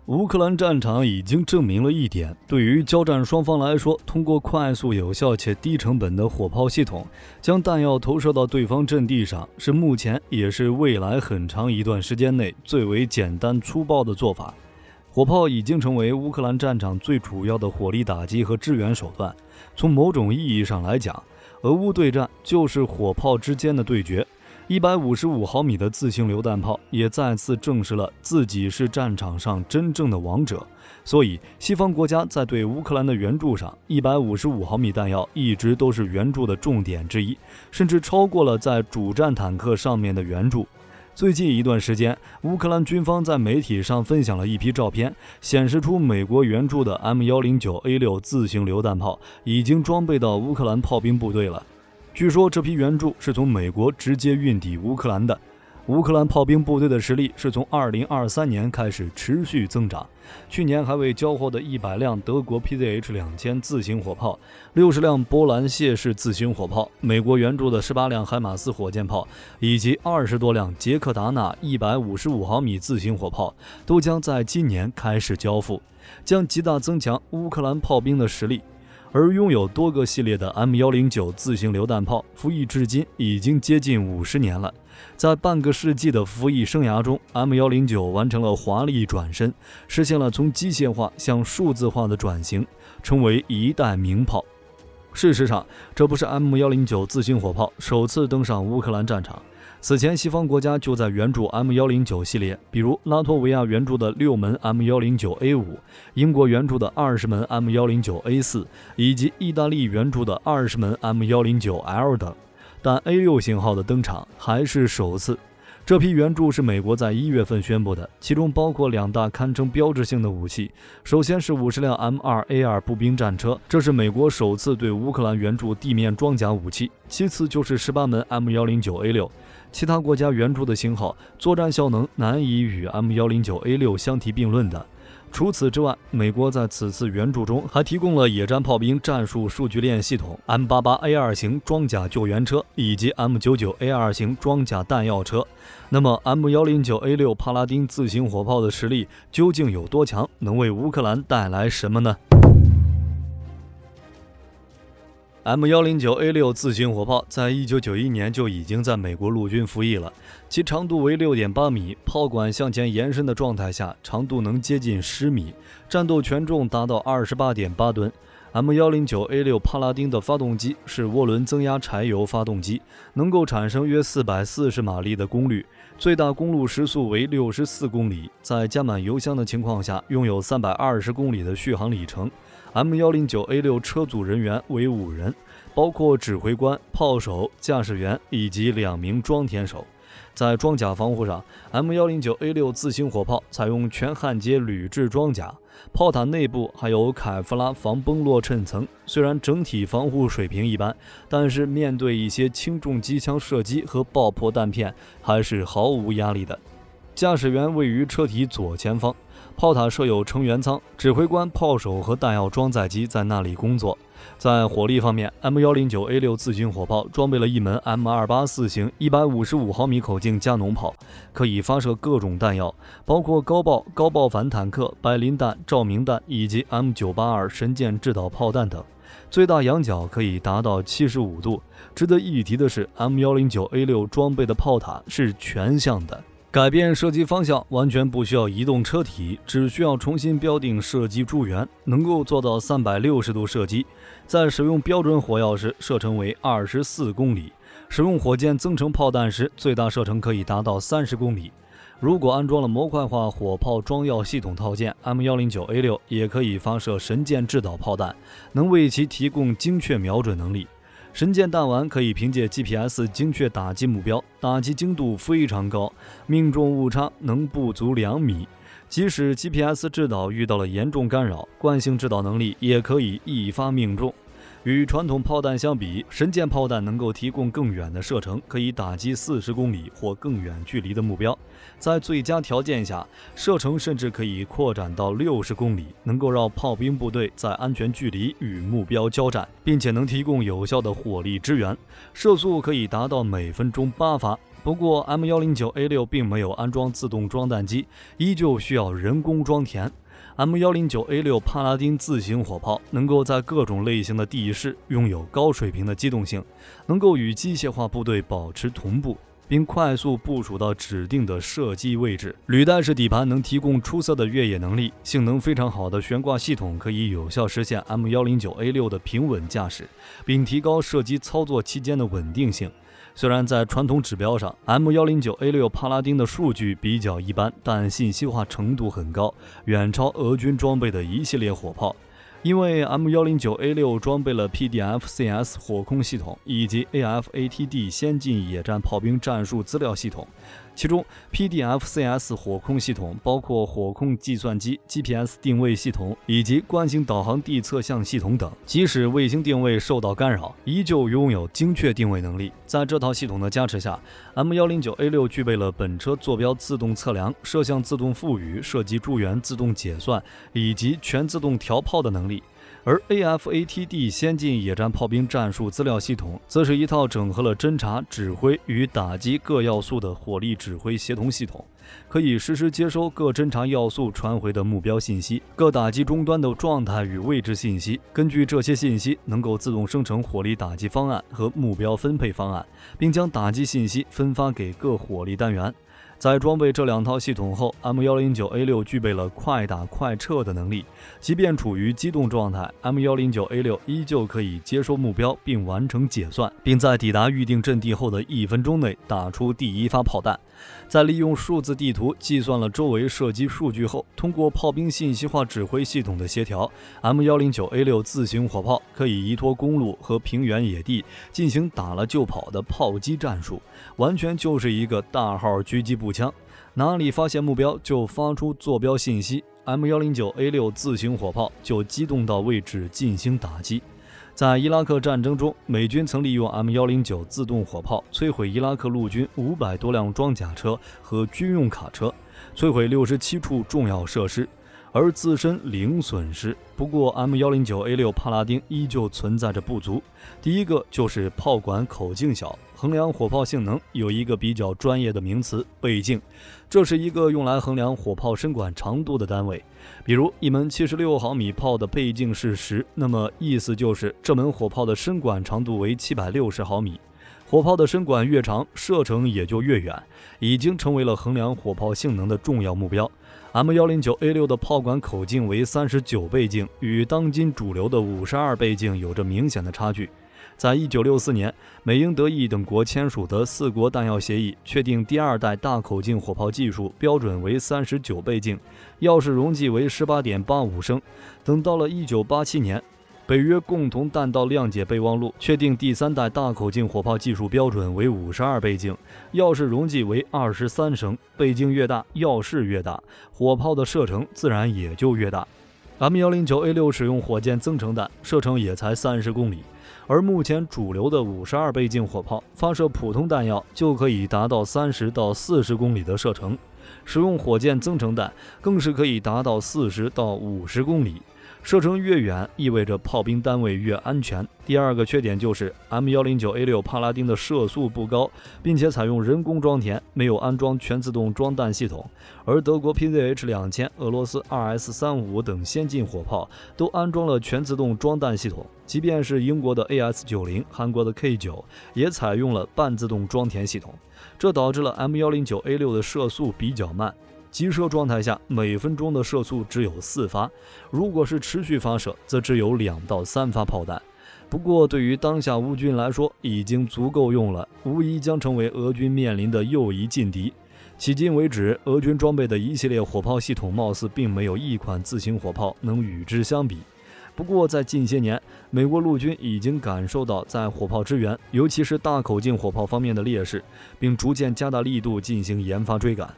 乌克兰战场已经证明了一点，对于交战双方来说，通过快速有效且低成本的火炮系统将弹药投射到对方阵地上，是目前也是未来很长一段时间内最为简单粗暴的做法。火炮已经成为乌克兰战场最主要的火力打击和支援手段。从某种意义上来讲，俄乌对战就是火炮之间的对决。155毫米的自行榴弹炮也再次证实了自己是战场上真正的王者，所以西方国家在对乌克兰的援助上，155毫米弹药一直都是援助的重点之一，甚至超过了在主战坦克上面的援助。最近一段时间，乌克兰军方在媒体上分享了一批照片，显示出美国援助的 M109A6 自行榴弹炮已经装备到乌克兰炮兵部队了。据说这批援助是从美国直接运抵乌克兰的。乌克兰炮兵部队的实力是从2023年开始持续增长，去年还未交货的100辆德国 PZH-2000 自行火炮、60辆波兰谢氏自行火炮、美国援助的18辆海马斯火箭炮以及20多辆捷克达纳155毫米自行火炮都将在今年开始交付，将极大增强乌克兰炮兵的实力。而拥有多个系列的 M109 自行榴弹炮服役至今已经接近50年了。在半个世纪的服役生涯中， M109 完成了华丽转身，实现了从机械化向数字化的转型，成为一代名炮。事实上，这不是 M109 自行火炮首次登上乌克兰战场，此前西方国家就在援助 M109 系列，比如拉脱维亚援助的6门 M109A5， 英国援助的20门 M109A4， 以及意大利援助的20门 M109L 等。但 A6 型号的登场还是首次。这批援助是美国在1月份宣布的，其中包括2大堪称标志性的武器。首先是50辆 M2A2 步兵战车，这是美国首次对乌克兰援助地面装甲武器。其次就是18门 M109A6， 其他国家援助的型号作战效能难以与 M109A6 相提并论的。除此之外，美国在此次援助中还提供了野战炮兵战术数据链系统、M88A2 型装甲救援车以及 M99A2 型装甲弹药车。那么 M109A6 帕拉丁自行火炮的实力究竟有多强，能为乌克兰带来什么呢？M109A6 自行火炮在1991年就已经在美国陆军服役了，其长度为 6.8 米，炮管向前延伸的状态下，长度能接近10米，战斗权重达到 28.8 吨。M109A6 帕拉丁的发动机是涡轮增压柴油发动机，能够产生约440马力的功率，最大公路时速为64公里，在加满油箱的情况下，拥有320公里的续航里程。M109A6 车组人员为5人，包括指挥官、炮手、驾驶员以及2名装填手。在装甲防护上， M109A6 自行火炮采用全焊接铝制装甲，炮塔内部还有凯夫拉防崩落衬层。虽然整体防护水平一般，但是面对一些轻重机枪射击和爆破弹片还是毫无压力的。驾驶员位于车体左前方，炮塔设有成员舱，指挥官、炮手和弹药装载机在那里工作。在火力方面， M109A6 自行火炮装备了1门 M284 型155毫米口径加农炮，可以发射各种弹药，包括高爆、高爆反坦克、白磷弹、照明弹以及 M982 神箭制导炮弹等。最大仰角可以达到75度。值得一提的是， M109A6 装备的炮塔是全向的，改变射击方向完全不需要移动车体，只需要重新标定射击驻源，能够做到360度射击。在使用标准火药时，射程为24公里；使用火箭增程炮弹时，最大射程可以达到30公里。如果安装了模块化火炮装药系统套件， M109A6 也可以发射神箭制导炮弹，能为其提供精确瞄准能力。神箭弹丸可以凭借 GPS 精确打击目标，打击精度非常高，命中误差能不足2米。即使 GPS 制导遇到了严重干扰，惯性制导能力也可以一发命中。与传统炮弹相比，神箭炮弹能够提供更远的射程，可以打击40公里或更远距离的目标。在最佳条件下，射程甚至可以扩展到60公里，能够让炮兵部队在安全距离与目标交战，并且能提供有效的火力支援。射速可以达到每分钟8发，不过 M109A6 并没有安装自动装弹机，依旧需要人工装填。M109A6 帕拉丁自行火炮能够在各种类型的地势拥有高水平的机动性，能够与机械化部队保持同步，并快速部署到指定的射击位置。履带式底盘能提供出色的越野能力，性能非常好的悬挂系统可以有效实现 M109A6 的平稳驾驶，并提高射击操作期间的稳定性。虽然在传统指标上 M109A6 帕拉丁的数据比较一般，但信息化程度很高，远超俄军装备的一系列火炮。因为 M109A6 装备了 PDF-CS 火控系统以及 AFATD 先进野战炮兵战术资料系统，其中 PDF-CS 火控系统包括火控计算机、GPS 定位系统以及惯性导航地测向系统等，即使卫星定位受到干扰，依旧拥有精确定位能力。在这套系统的加持下， M109A6 具备了本车坐标自动测量、摄像自动赋予、射击驻源自动解算以及全自动调炮的能力。而 AFATD 先进野战炮兵战术资料系统则是一套整合了侦察、指挥与打击各要素的火力指挥协同系统，可以实时接收各侦察要素传回的目标信息、各打击终端的状态与位置信息，根据这些信息能够自动生成火力打击方案和目标分配方案，并将打击信息分发给各火力单元。在装备这两套系统后， M109A6 具备了快打快撤的能力，即便处于机动状态， M109A6 依旧可以接收目标并完成解算，并在抵达预定阵地后的1分钟内打出第一发炮弹。在利用数字地图计算了周围射击数据后，通过炮兵信息化指挥系统的协调， M109A6 自行火炮可以依托公路和平原野地进行打了就跑的炮击战术，完全就是一个大号狙击步枪，哪里发现目标就发出坐标信息， M109A6 自行火炮就机动到位置进行打击。在伊拉克战争中，美军曾利用 M109 自动火炮摧毁伊拉克陆军500多辆装甲车和军用卡车，摧毁67处重要设施，而自身零损失。不过 M109A6 帕拉丁依旧存在着不足，第一个就是炮管口径小。衡量火炮性能有一个比较专业的名词，倍径，这是一个用来衡量火炮身管长度的单位。比如一门76毫米炮的倍径是10，那么意思就是这门火炮的身管长度为760毫米。火炮的身管越长，射程也就越远，已经成为了衡量火炮性能的重要目标。M109A6 的炮管口径为39倍径，与当今主流的52倍径有着明显的差距。在1964年，美英德意等国签署的4国弹药协议确定第二代大口径火炮技术标准为39倍径，药式容积为 18.85 升。等到了1987年，北约共同弹道谅解备忘录确定第三代大口径火炮技术标准为52倍径，药式容积为23升。倍径越大，药式越大，火炮的射程自然也就越大。M109A6 使用火箭增程弹，射程也才30公里，而目前主流的52倍径火炮发射普通弹药就可以达到30到40公里的射程，使用火箭增程弹更是可以达到40到50公里。射程越远，意味着炮兵单位越安全。第二个缺点就是 M109A6 帕拉丁的射速不高，并且采用人工装填，没有安装全自动装弹系统。而德国 PZH-2000、俄罗斯 2S-35 等先进火炮都安装了全自动装弹系统，即便是英国的 AS-90、韩国的 K9 也采用了半自动装填系统，这导致了 M109A6 的射速比较慢。急射状态下，每分钟的射速只有4发，如果是持续发射，则只有2到3发炮弹。不过，对于当下乌军来说，已经足够用了，无疑将成为俄军面临的又一劲敌。迄今为止，俄军装备的一系列火炮系统貌似并没有一款自行火炮能与之相比。不过，在近些年，美国陆军已经感受到在火炮支援，尤其是大口径火炮方面的劣势，并逐渐加大力度进行研发追赶。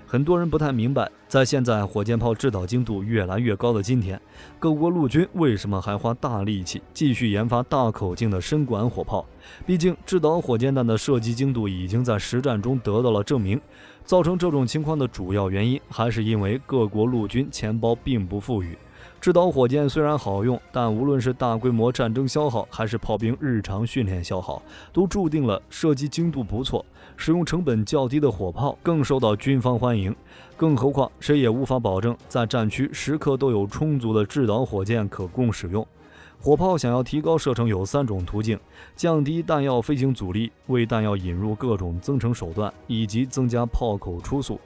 很多人不太明白，在现在火箭炮制导精度越来越高的今天，各国陆军为什么还花大力气继续研发大口径的深管火炮？毕竟制导火箭弹的射击精度已经在实战中得到了证明。造成这种情况的主要原因，还是因为各国陆军钱包并不富裕。制导火箭虽然好用，但无论是大规模战争消耗，还是炮兵日常训练消耗，都注定了射击精度不错，使用成本较低的火炮更受到军方欢迎。更何况，谁也无法保证在战区时刻都有充足的制导火箭可供使用。火炮想要提高射程有3种途径：降低弹药飞行阻力，为弹药引入各种增程手段，以及增加炮口初速。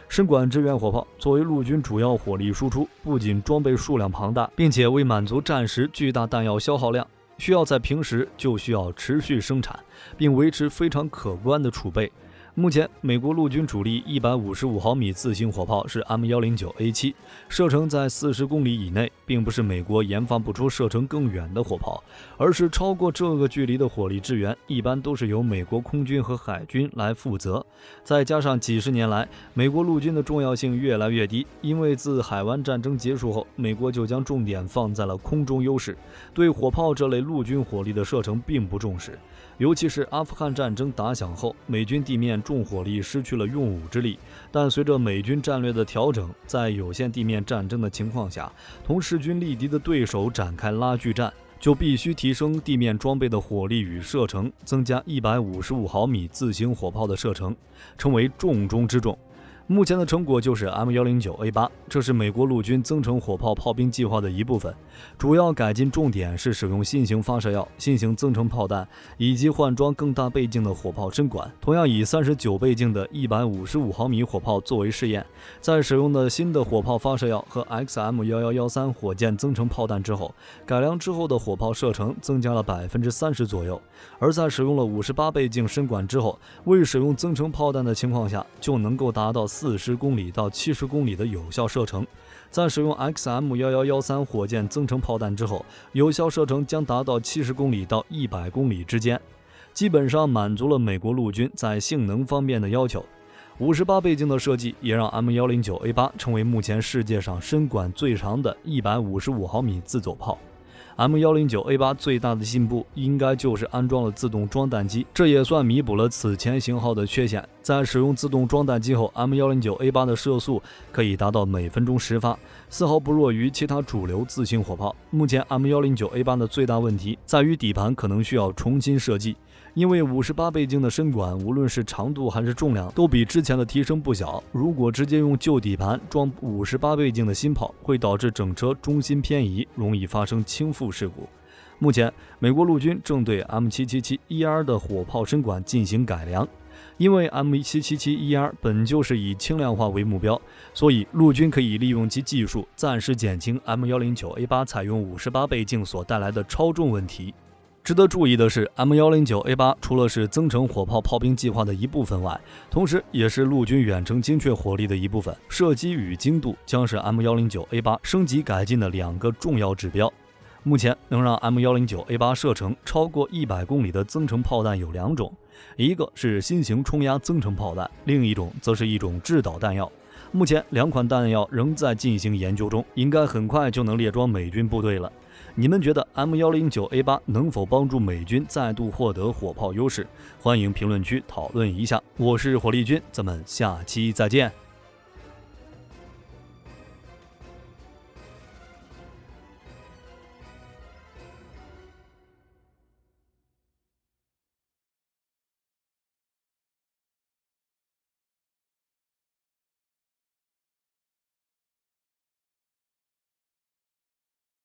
深管支援火炮作为陆军主要火力输出，不仅装备数量庞大，并且为满足战时巨大弹药消耗量，需要在平时就需要持续生产，并维持非常可观的储备。目前，美国陆军主力155毫米自行火炮是 M109A7， 射程在40公里以内，并不是美国研发不出射程更远的火炮，而是超过这个距离的火力支援一般都是由美国空军和海军来负责。再加上几十年来，美国陆军的重要性越来越低，因为自海湾战争结束后，美国就将重点放在了空中优势，对火炮这类陆军火力的射程并不重视。尤其是阿富汗战争打响后，美军地面重火力失去了用武之力，但随着美军战略的调整，在有限地面战争的情况下，同势均力敌的对手展开拉锯战，就必须提升地面装备的火力与射程，增加155毫米自行火炮的射程，成为重中之重。目前的成果就是 M109A8， 这是美国陆军增程火炮炮兵计划的一部分，主要改进重点是使用新型发射药、新型增程炮弹，以及换装更大倍镜的火炮身管。同样以39倍镜的155毫米火炮作为试验，在使用了新的火炮发射药和 XM1113 火箭增程炮弹之后，改良之后的火炮射程增加了30%左右，而在使用了58倍镜身管之后，未使用增程炮弹的情况下，就能够达到40公里到70公里的有效射程。在使用 XM1113 火箭增程炮弹之后，有效射程将达到70公里到100公里之间，基本上满足了美国陆军在性能方面的要求。58倍镜的设计也让 M109A8 成为目前世界上身管最长的155毫米自走炮。M109A8 最大的进步应该就是安装了自动装弹机，这也算弥补了此前型号的缺陷。在使用自动装弹机后， M109A8 的射速可以达到每分钟10发，丝毫不弱于其他主流自行火炮。目前 M109A8 的最大问题在于底盘可能需要重新设计，因为58倍镜的身管无论是长度还是重量都比之前的提升不小，如果直接用旧底盘装58倍镜的新炮，会导致整车中心偏移，容易发生倾覆事故。目前美国陆军正对 M777ER 的火炮身管进行改良，因为 M777ER 本就是以轻量化为目标，所以陆军可以利用其技术暂时减轻 M109A8 采用58倍镜所带来的超重问题。值得注意的是， M109A8 除了是增程火炮炮兵计划的一部分外，同时也是陆军远程精确火力的一部分。射击与精度将是 M109A8 升级改进的2个重要指标。目前能让 M109A8 射程超过100公里的增程炮弹有2种，一个是新型冲压增程炮弹，另一种则是一种制导弹药。目前2款弹药仍在进行研究中，应该很快就能列装美军部队了。你们觉得 M109A8 能否帮助美军再度获得火炮优势？欢迎评论区讨论一下。我是火力军，咱们下期再见。